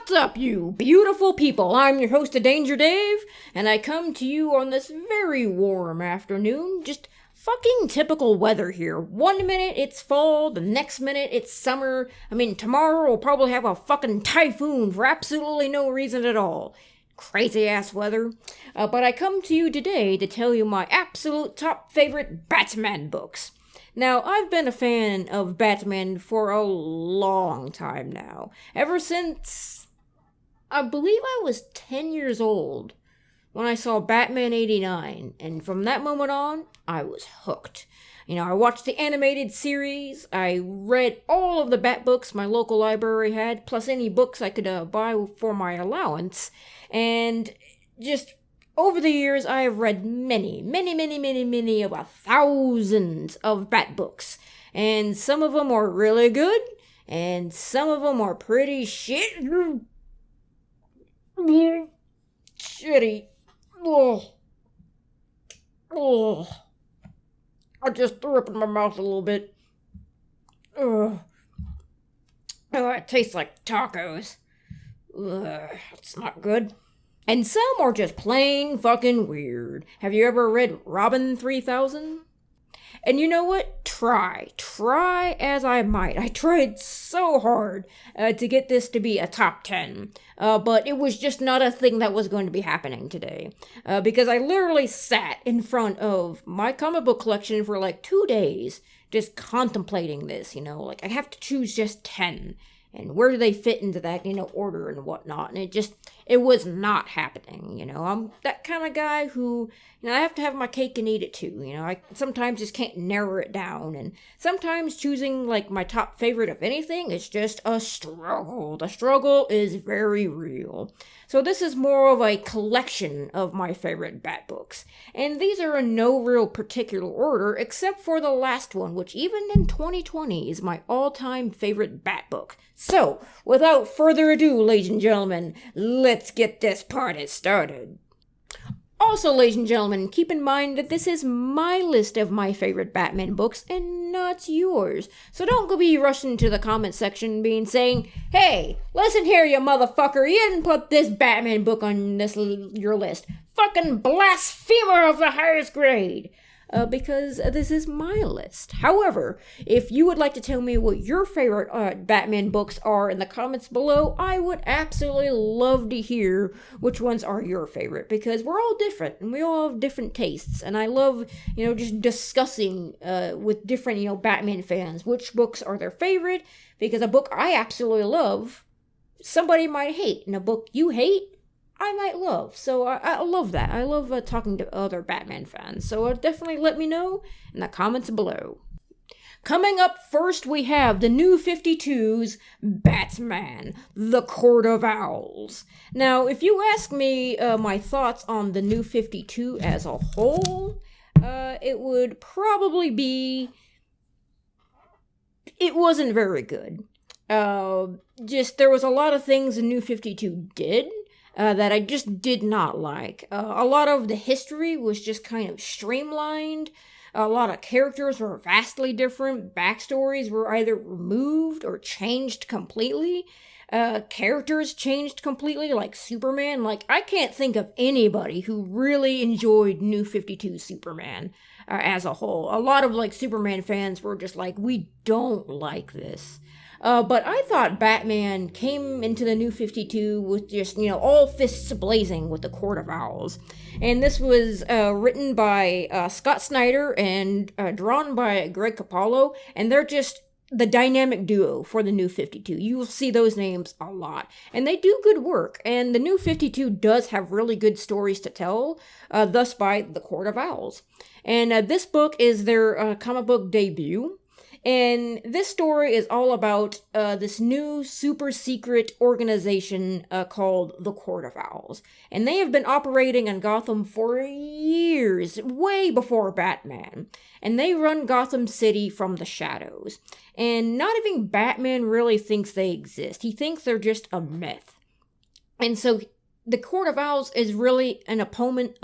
What's up, you beautiful people? I'm your host, Danger Dave, and I come to you on this very warm afternoon. Just fucking typical weather here. 1 minute it's fall, the next minute it's summer. Tomorrow we'll probably have a fucking typhoon for absolutely no reason at all. Crazy ass weather. But I come to you today to tell you my absolute top favorite Batman books. Now, I've been a fan of Batman for a long time now. Ever since, I believe I was 10 years old when I saw Batman 89. And from that moment on, I was hooked. I watched the animated series. I read all of the Bat books my local library had, plus any books I could buy for my allowance. And just over the years, I have read many, about thousands of Bat books. And some of them are really good, and some of them are pretty shitty. I just threw up in my mouth a little bit. It tastes like tacos. It's not good. And some are just plain fucking weird. Have you ever read Robin 3000? And you know what? Try as I might. I tried so hard to get this to be a top 10. But it was just not a thing that was going to be happening today. Because I literally sat in front of my comic book collection for like 2 days just contemplating this, I have to choose just 10. And where do they fit into that, order and whatnot. And it was not happening, I'm that kind of guy who, I have to have my cake and eat it too, I sometimes just can't narrow it down. And sometimes choosing, my top favorite of anything is just a struggle. The struggle is very real. So this is more of a collection of my favorite Bat books. And these are in no real particular order, except for the last one, which even in 2020 is my all-time favorite Bat book. So, without further ado, ladies and gentlemen, let's get this party started. Also, ladies and gentlemen, keep in mind that this is my list of my favorite Batman books and not yours. So don't go be rushing to the comment section saying, hey, listen here, you motherfucker, you didn't put this Batman book on your list. Fucking blasphemer of the highest grade. Because this is my list. However, if you would like to tell me what your favorite Batman books are in the comments below, I would absolutely love to hear which ones are your favorite, because we're all different and we all have different tastes, and I love, just discussing with different, Batman fans which books are their favorite, because a book I absolutely love, somebody might hate, and a book you hate, I might love. So I love that. I love talking to other Batman fans. So definitely let me know in the comments below. Coming up first, we have the New 52's Batman, The Court of Owls. Now, if you ask me my thoughts on the New 52 as a whole, it would probably be, it wasn't very good. There was a lot of things the New 52 did that I just did not like. A lot of the history was just kind of streamlined. A lot of characters were vastly different. Backstories were either removed or changed completely. Characters changed completely, like Superman. I can't think of anybody who really enjoyed New 52 Superman as a whole. A lot of, Superman fans were just we don't like this. But I thought Batman came into the New 52 with just, all fists blazing with the Court of Owls. And this was written by Scott Snyder and drawn by Greg Capullo. And they're just the dynamic duo for the New 52. You will see those names a lot. And they do good work. And the New 52 does have really good stories to tell, thus by the Court of Owls. And this book is their comic book debut. And this story is all about this new super secret organization called the Court of Owls. And they have been operating in Gotham for years, way before Batman. And they run Gotham City from the shadows. And not even Batman really thinks they exist. He thinks they're just a myth. And so the Court of Owls is really an opponent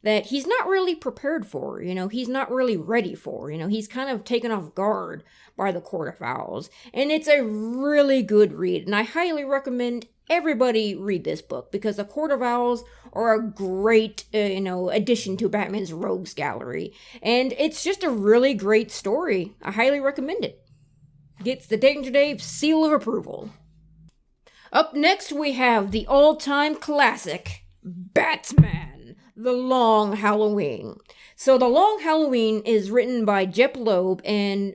that he's not really prepared for, he's not really ready for, he's kind of taken off guard by the Court of Owls. And it's a really good read, and I highly recommend everybody read this book, because the Court of Owls are a great, addition to Batman's Rogues Gallery. And it's just a really great story. I highly recommend it. Gets the Danger Dave seal of approval. Up next, we have the all-time classic, Batman, The Long Halloween. So The Long Halloween is written by Jep Loeb and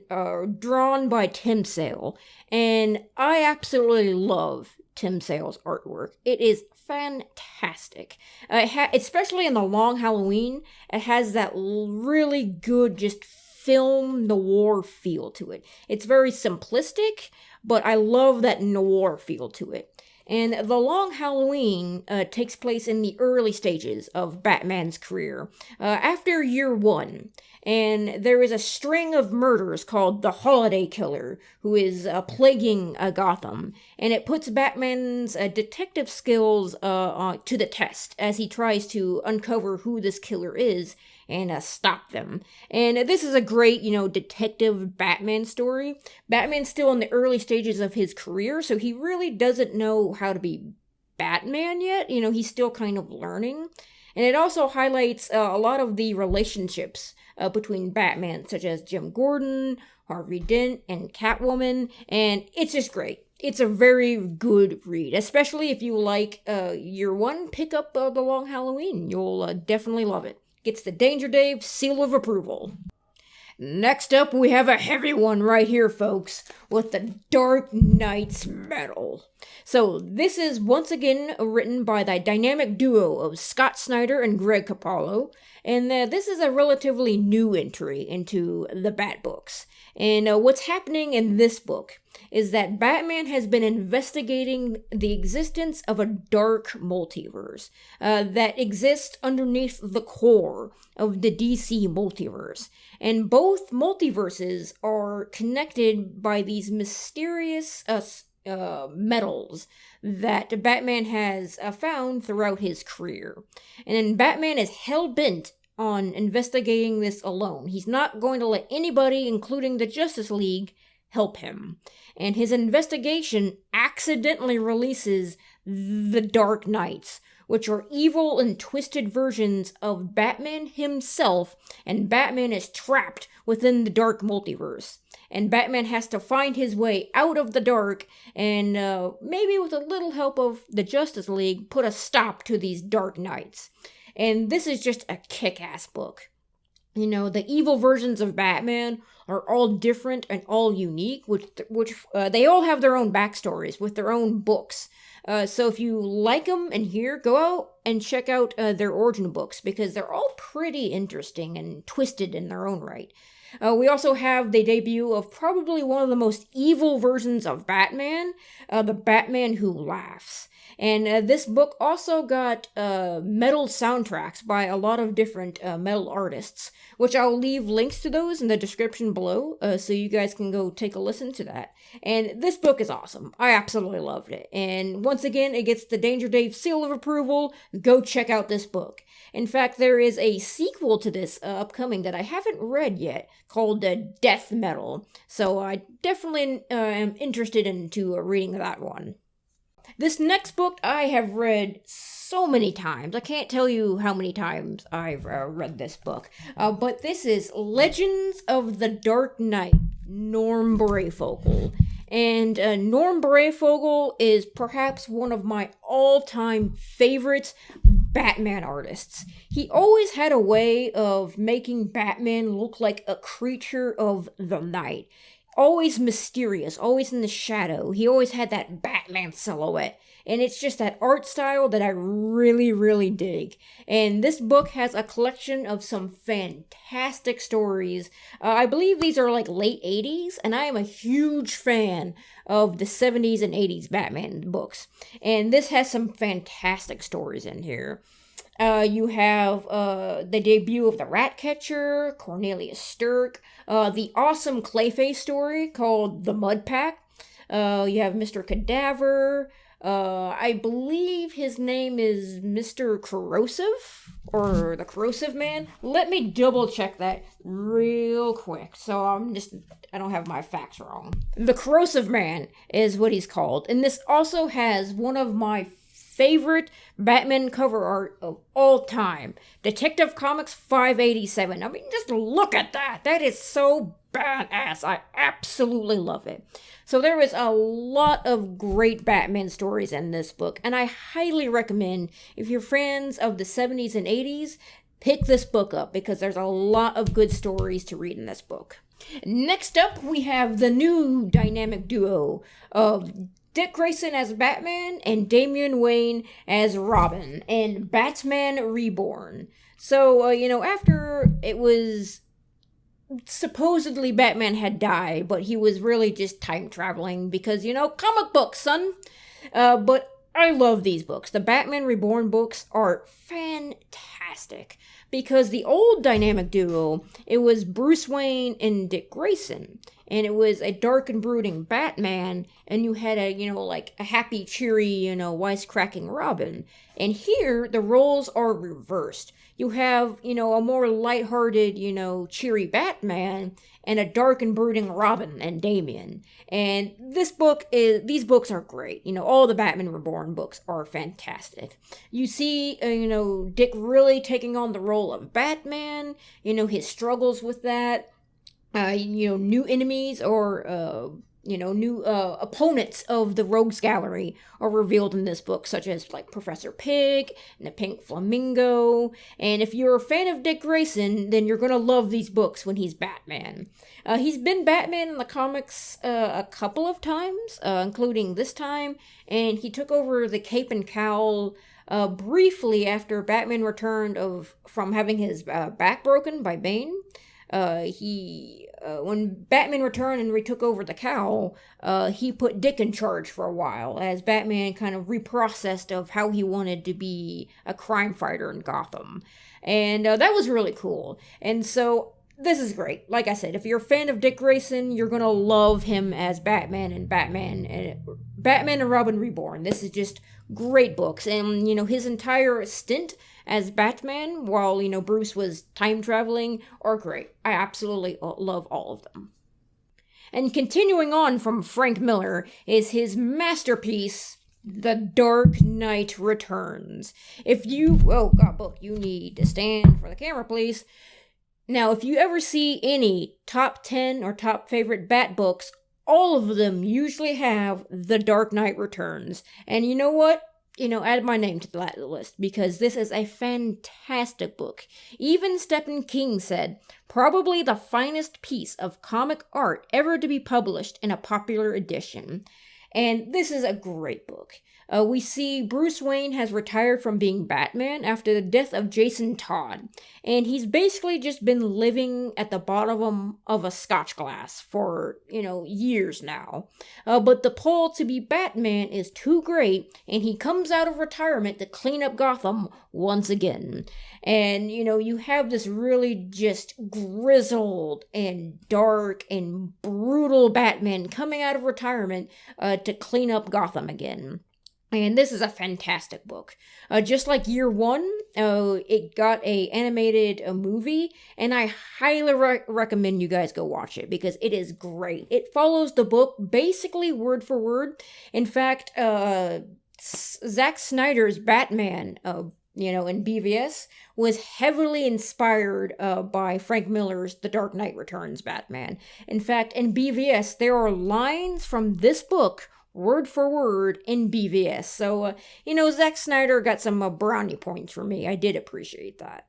drawn by Tim Sale. And I absolutely love Tim Sale's artwork. It is fantastic. Especially in The Long Halloween, it has that really good just film noir feel to it. It's very simplistic, but I love that noir feel to it. And The Long Halloween takes place in the early stages of Batman's career, after year one. And there is a string of murders called the Holiday Killer, who is plaguing Gotham. And it puts Batman's detective skills to the test as he tries to uncover who this killer is and stop them. And this is a great, detective Batman story. Batman's still in the early stages of his career, so he really doesn't know how to be Batman yet. He's still kind of learning. And it also highlights a lot of the relationships between Batman, such as Jim Gordon, Harvey Dent, and Catwoman, and it's just great. It's a very good read, especially if you like year one. Pick up The Long Halloween. You'll definitely love it. Gets the Danger Dave seal of approval. Next up, we have a heavy one right here, folks, with the Dark Knight's Metal. So this is once again written by the dynamic duo of Scott Snyder and Greg Capullo, and this is a relatively new entry into the Bat books. And what's happening in this book is that Batman has been investigating the existence of a dark multiverse that exists underneath the core of the DC multiverse. And both multiverses are connected by these mysterious metals that Batman has found throughout his career. And then Batman is hell-bent on investigating this alone. He's not going to let anybody, including the Justice League, help him. And his investigation accidentally releases the Dark Knights, which are evil and twisted versions of Batman himself, and Batman is trapped within the dark multiverse. And Batman has to find his way out of the dark, and maybe with a little help of the Justice League, put a stop to these Dark Knights. And this is just a kick-ass book. The evil versions of Batman are all different and all unique, which they all have their own backstories with their own books. So if you like them and go out and check out their origin books, because they're all pretty interesting and twisted in their own right. We also have the debut of probably one of the most evil versions of Batman, the Batman Who Laughs. And this book also got metal soundtracks by a lot of different metal artists, which I'll leave links to those in the description below, so you guys can go take a listen to that. And this book is awesome. I absolutely loved it. And once again, it gets the Danger Dave seal of approval. Go check out this book. In fact, there is a sequel to this upcoming that I haven't read yet, called Death Metal. So I definitely am interested into reading that one. This next book I have read so many times. I can't tell you how many times I've read this book. But this is Legends of the Dark Knight, Norm Breyfogle. And Norm Breyfogle is perhaps one of my all-time favorites Batman artists. He always had a way of making Batman look like a creature of the night. Always mysterious, always in the shadow. He always had that Batman silhouette. And it's just that art style that I really, really dig. And this book has a collection of some fantastic stories. I believe these are like late 80s, and I am a huge fan of the 70s and 80s Batman books. And this has some fantastic stories in here. You have the debut of the Ratcatcher, Cornelius Stirk, the awesome Clayface story called The Mud Pack. You have Mr. Cadaver, I believe his name is Mr. Corrosive, or the Corrosive Man. Let me double check that real quick, so I don't have my facts wrong. The Corrosive Man is what he's called, and this also has one of my favorite Batman cover art of all time. Detective Comics 587. I mean, just look at that. That is so badass. I absolutely love it. So there is a lot of great Batman stories in this book, and I highly recommend, if you're fans of the 70s and 80s, pick this book up because there's a lot of good stories to read in this book. Next up, we have the new dynamic duo of Dick Grayson as Batman and Damian Wayne as Robin in Batman Reborn. So, after it was supposedly Batman had died, but he was really just time traveling because, comic books, son. But I love these books. The Batman Reborn books are fantastic because the old dynamic duo, it was Bruce Wayne and Dick Grayson. And it was a dark and brooding Batman, and you had a happy, cheery, wisecracking Robin. And here, the roles are reversed. You have, a more lighthearted, cheery Batman, and a dark and brooding Robin and Damian. And these books are great. All the Batman Reborn books are fantastic. You see, Dick really taking on the role of Batman, his struggles with that. New enemies or, new opponents of the Rogues Gallery are revealed in this book, such as, Professor Pig and the Pink Flamingo. And if you're a fan of Dick Grayson, then you're going to love these books when he's Batman. He's been Batman in the comics a couple of times, including this time, and he took over the cape and cowl briefly after Batman returned from having his back broken by Bane. When Batman returned and retook over the cowl, he put Dick in charge for a while, as Batman kind of reprocessed of how he wanted to be a crime fighter in Gotham. And that was really cool. And so, this is great. Like I said, if you're a fan of Dick Grayson, you're gonna love him as Batman and Batman and Robin Reborn. This is just great books. And, his entire stint as Batman, while, Bruce was time traveling, are great. I absolutely love all of them. And continuing on from Frank Miller is his masterpiece, The Dark Knight Returns. Book, you need to stand for the camera, please. Now, if you ever see any top 10 or top favorite Bat books, all of them usually have The Dark Knight Returns. And you know what? Add my name to that list because this is a fantastic book. Even Stephen King said, probably the finest piece of comic art ever to be published in a popular edition. And this is a great book. We see Bruce Wayne has retired from being Batman after the death of Jason Todd. And he's basically just been living at the bottom of a scotch glass for, years now. But the pull to be Batman is too great, and he comes out of retirement to clean up Gotham once again. And, you have this really just grizzled and dark and brutal Batman coming out of retirement to clean up Gotham again. And this is a fantastic book. Just like Year One, it got a animated movie, and I highly recommend you guys go watch it because it is great. It follows the book basically word for word. In fact, Zack Snyder's Batman, in BVS, was heavily inspired by Frank Miller's The Dark Knight Returns Batman. In fact, in BVS, there are lines from this book word for word in BVS. So, Zack Snyder got some brownie points for me. I did appreciate that.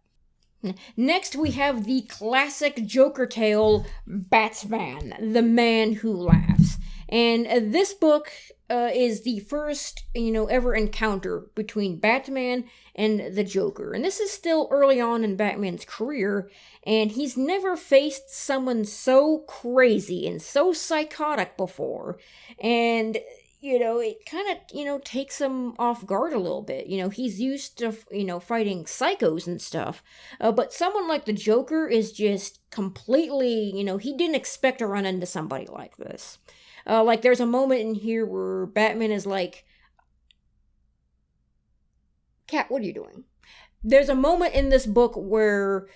Next, we have the classic Joker tale, Batman, the Man Who Laughs. And this book is the first, ever encounter between Batman and the Joker. And this is still early on in Batman's career, and he's never faced someone so crazy and so psychotic before. And it kind of, takes him off guard a little bit. He's used to, fighting psychos and stuff. But someone like the Joker is just completely, he didn't expect to run into somebody like this. There's a moment in here where Batman is like, Cat, what are you doing? There's a moment in this book where,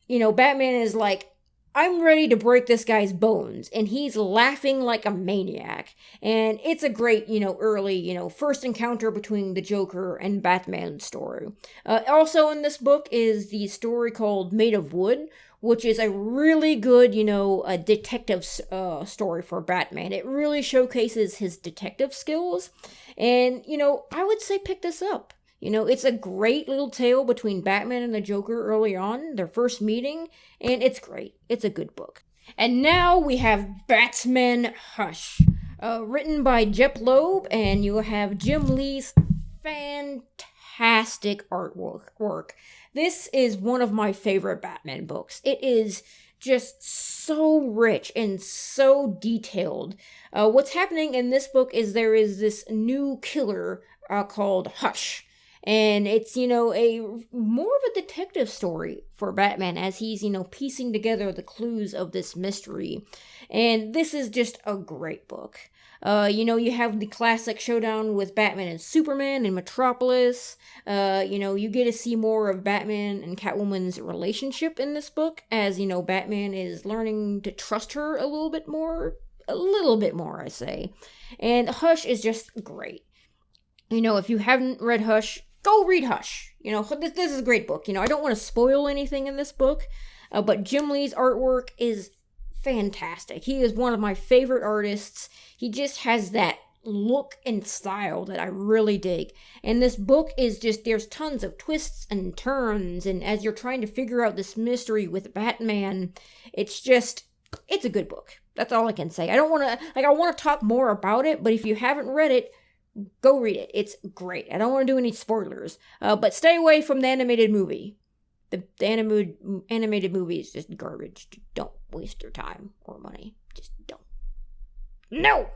Batman is like, I'm ready to break this guy's bones, and he's laughing like a maniac. And it's a great, early, first encounter between the Joker and Batman story. Also in this book is the story called Made of Wood, which is a really good, a detective story for Batman. It really showcases his detective skills, and, I would say pick this up. It's a great little tale between Batman and the Joker early on, their first meeting, and it's great. It's a good book. And now we have Batman Hush, written by Jep Loeb, and you have Jim Lee's fantastic artwork. This is one of my favorite Batman books. It is just so rich and so detailed. What's happening in this book is there is this new killer called Hush. And it's, a more of a detective story for Batman as he's, piecing together the clues of this mystery. And this is just a great book. You have the classic showdown with Batman and Superman in Metropolis. You get to see more of Batman and Catwoman's relationship in this book as, Batman is learning to trust her a little bit more, I say. And Hush is just great. If you haven't read Hush, go read Hush. This is a great book. I don't want to spoil anything in this book, but Jim Lee's artwork is fantastic. He is one of my favorite artists. He just has that look and style that I really dig. And this book is just, there's tons of twists and turns, and as you're trying to figure out this mystery with Batman, it's a good book. That's all I can say. I want to talk more about it, but if you haven't read it, go read it. It's great. I don't want to do any spoilers, but stay away from the animated movie. The animated movie is just garbage. Don't waste your time or money. Just don't. No!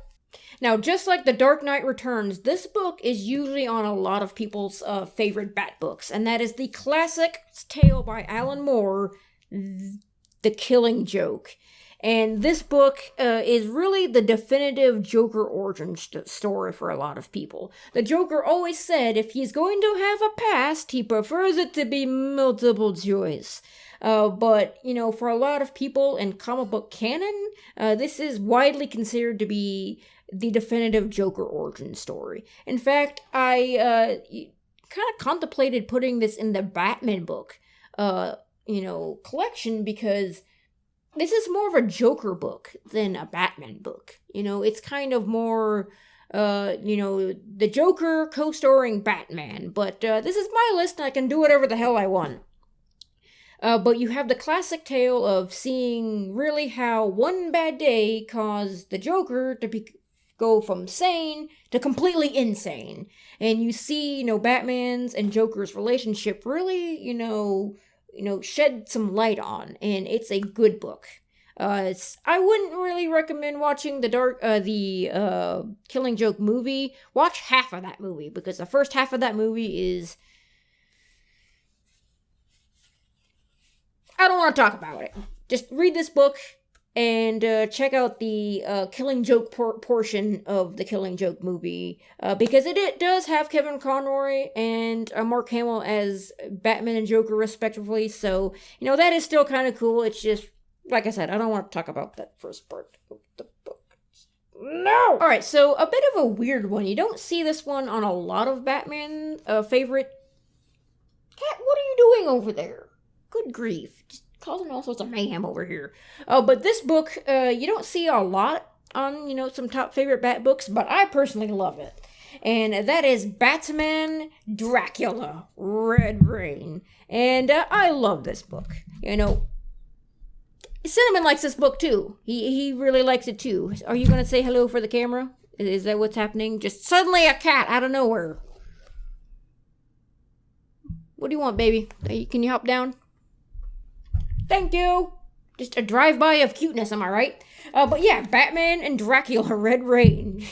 Now, just like The Dark Knight Returns, this book is usually on a lot of people's favorite Bat books, and that is the classic tale by Alan Moore, The Killing Joke. And this book is really the definitive Joker origin story for a lot of people. The Joker always said if he's going to have a past, he prefers it to be multiple choice. But, for a lot of people in comic book canon, this is widely considered to be the definitive Joker origin story. In fact, I kind of contemplated putting this in the Batman book, collection, because this is more of a Joker book than a Batman book. It's kind of more, the Joker co-starring Batman. But this is my list, and I can do whatever the hell I want. But you have the classic tale of seeing really how one bad day caused the Joker to go from sane to completely insane. And you see, Batman's and Joker's relationship really, shed some light on, and it's a good book. I wouldn't really recommend watching the Killing Joke movie. Watch half of that movie, because the first half of that movie is, I don't want to talk about it. Just read this book and check out the Killing Joke portion of the Killing Joke movie, because it does have Kevin Conroy and Mark Hamill as Batman and Joker respectively, so, that is still kind of cool. It's just, like I said, I don't want to talk about that first part of the book. No! Alright, so a bit of a weird one. You don't see this one on a lot of Batman favorite. Cat, what are you doing over there? Good grief. Just causing all sorts of mayhem over here. But this book, you don't see a lot on, some top favorite Bat books, but I personally love it. And that is Batman Dracula, Red Rain. And I love this book. Cinnamon likes this book too. He really likes it too. Are you going to say hello for the camera? Is that what's happening? Just suddenly a cat out of nowhere. What do you want, baby? Can you hop down? Thank you. Just a drive-by of cuteness, am I right? But yeah, Batman and Dracula, Red Rain.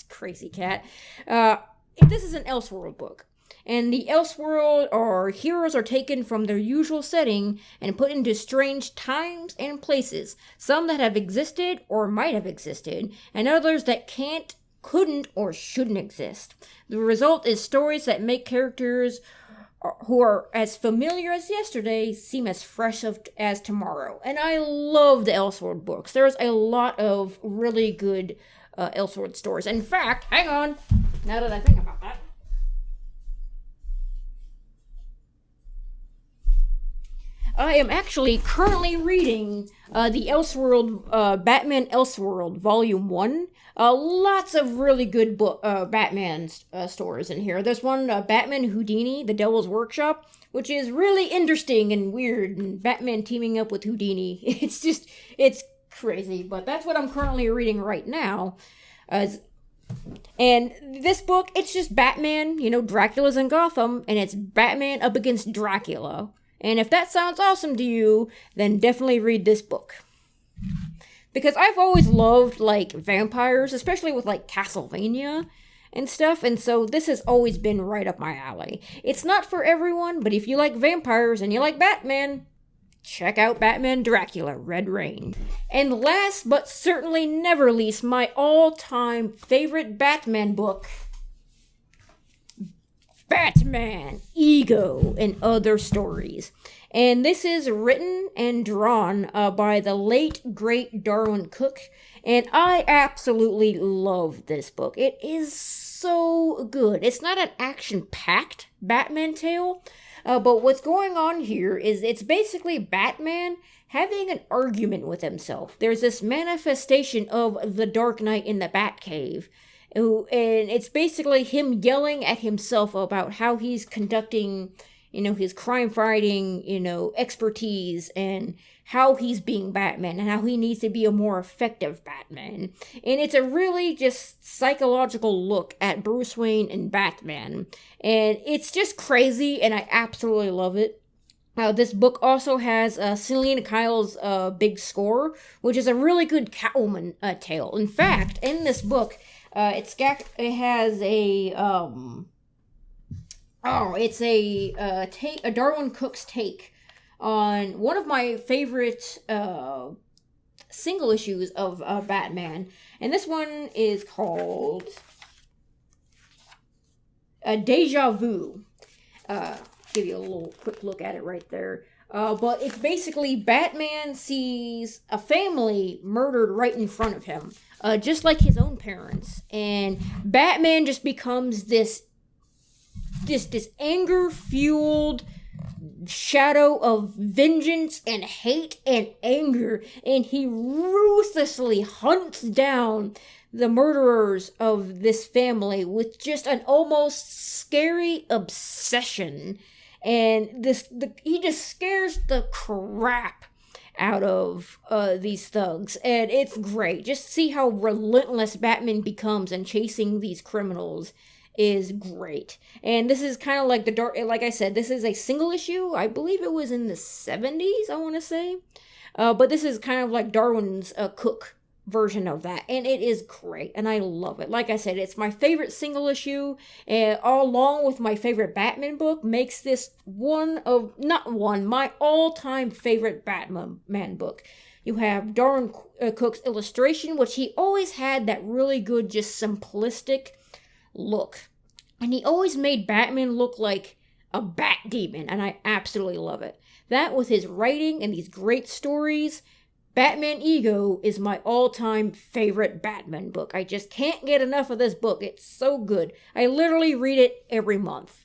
Crazy cat. This is an Elseworld book. And the Elseworld heroes are taken from their usual setting and put into strange times and places. Some that have existed or might have existed, and others that can't, couldn't, or shouldn't exist. The result is stories that make characters who are as familiar as yesterday seem as fresh as tomorrow. And I love the Elseworld books. There's a lot of really good Elseworld stories. In fact, hang on, now that I think about that, I am actually currently reading the Elseworld, Batman Elseworld Volume 1. Lots of really good Batman stories in here. There's one, Batman Houdini, The Devil's Workshop, which is really interesting and weird, and Batman teaming up with Houdini. It's crazy, but that's what I'm currently reading right now. And this book, it's just Batman, Dracula's in Gotham, and it's Batman up against Dracula. And if that sounds awesome to you, then definitely read this book. Because I've always loved, vampires, especially with, Castlevania and stuff, and so this has always been right up my alley. It's not for everyone, but if you like vampires and you like Batman, check out Batman Dracula, Red Rain. And last but certainly never least, my all-time favorite Batman book, Batman, Ego, and Other Stories. And this is written and drawn by the late, great Darwyn Cooke. And I absolutely love this book. It is so good. It's not an action-packed Batman tale, but what's going on here is it's basically Batman having an argument with himself. There's this manifestation of the Dark Knight in the Batcave. And it's basically him yelling at himself about how he's conducting, his crime fighting, expertise, and how he's being Batman and how he needs to be a more effective Batman. And it's a really just psychological look at Bruce Wayne and Batman. And it's just crazy, and I absolutely love it. This book also has Selina Kyle's big score, which is a really good Catwoman tale. In fact, in this book, it has a Darwyn Cooke's take on one of my favorite single issues of Batman, and this one is called Deja Vu. Give you a little quick look at it right there. But it's basically Batman sees a family murdered right in front of him, just like his own parents. And Batman just becomes this anger-fueled shadow of vengeance and hate and anger. And he ruthlessly hunts down the murderers of this family with just an almost scary obsession. And he just scares the crap out of these thugs. And it's great. Just see how relentless Batman becomes in chasing these criminals is great. And this is kind of like like I said, this is a single issue. I believe it was in the 70s, I want to say. But this is kind of like Darwyn's Cooke version of that, and it is great, and I love it. Like I said, it's my favorite single issue, and along with my favorite Batman book, makes this my all-time favorite Batman book. You have Darwyn Cooke's illustration, which he always had that really good, just simplistic look, and he always made Batman look like a bat demon, and I absolutely love it. That with his writing and these great stories, Batman Ego is my all-time favorite Batman book. I just can't get enough of this book. It's so good. I literally read it every month.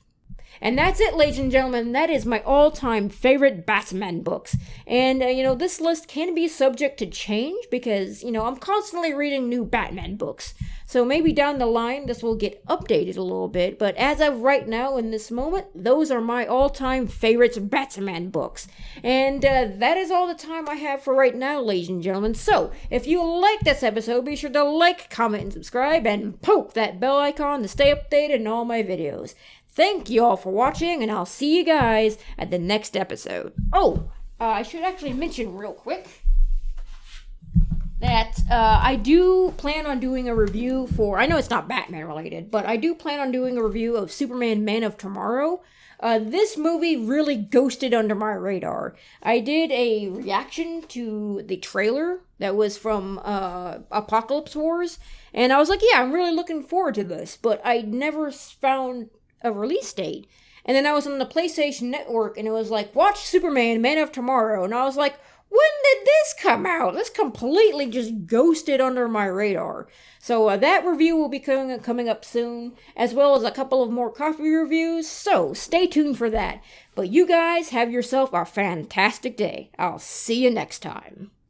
And that's it, ladies and gentlemen. That is my all-time favorite Batman books. And, this list can be subject to change because, I'm constantly reading new Batman books. So maybe down the line, this will get updated a little bit. But as of right now, in this moment, those are my all-time favorite Batman books. And that is all the time I have for right now, ladies and gentlemen. So, if you like this episode, be sure to like, comment, and subscribe, and poke that bell icon to stay updated on all my videos. Thank you all for watching, and I'll see you guys at the next episode. I should actually mention real quick that I do plan on doing a review for, I know it's not Batman related, but I do plan on doing a review of Superman Man of Tomorrow. This movie really ghosted under my radar. I did a reaction to the trailer that was from Apocalypse Wars, and I was like, yeah, I'm really looking forward to this, but I never found a release date. And then I was on the PlayStation Network, and it was like, watch Superman, Man of Tomorrow. And I was like, when did this come out? This completely just ghosted under my radar. So that review will be coming up soon, as well as a couple of more coffee reviews. So stay tuned for that. But you guys have yourself a fantastic day. I'll see you next time.